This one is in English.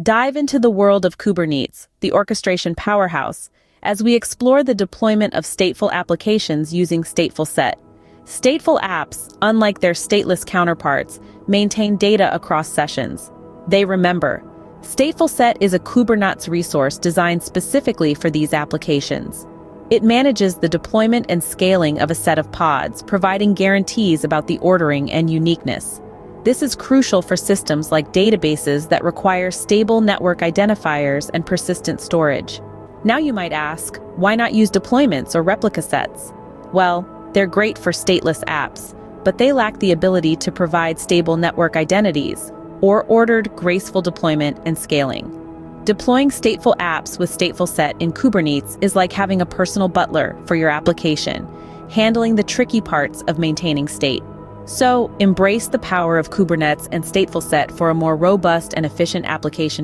Dive into the world of Kubernetes, the orchestration powerhouse, as we explore the deployment of stateful applications using StatefulSet. Stateful apps, unlike their stateless counterparts, maintain data across sessions. They remember. StatefulSet is a Kubernetes resource designed specifically for these applications. It manages the deployment and scaling of a set of pods, providing guarantees about the ordering and uniqueness. This is crucial for systems like databases that require stable network identifiers and persistent storage. Now you might ask, why not use deployments or replica sets? Well, they're great for stateless apps, but they lack the ability to provide stable network identities or ordered, graceful deployment and scaling. Deploying stateful apps with StatefulSet in Kubernetes is like having a personal butler for your application, handling the tricky parts of maintaining state. So, embrace the power of Kubernetes and StatefulSet for a more robust and efficient application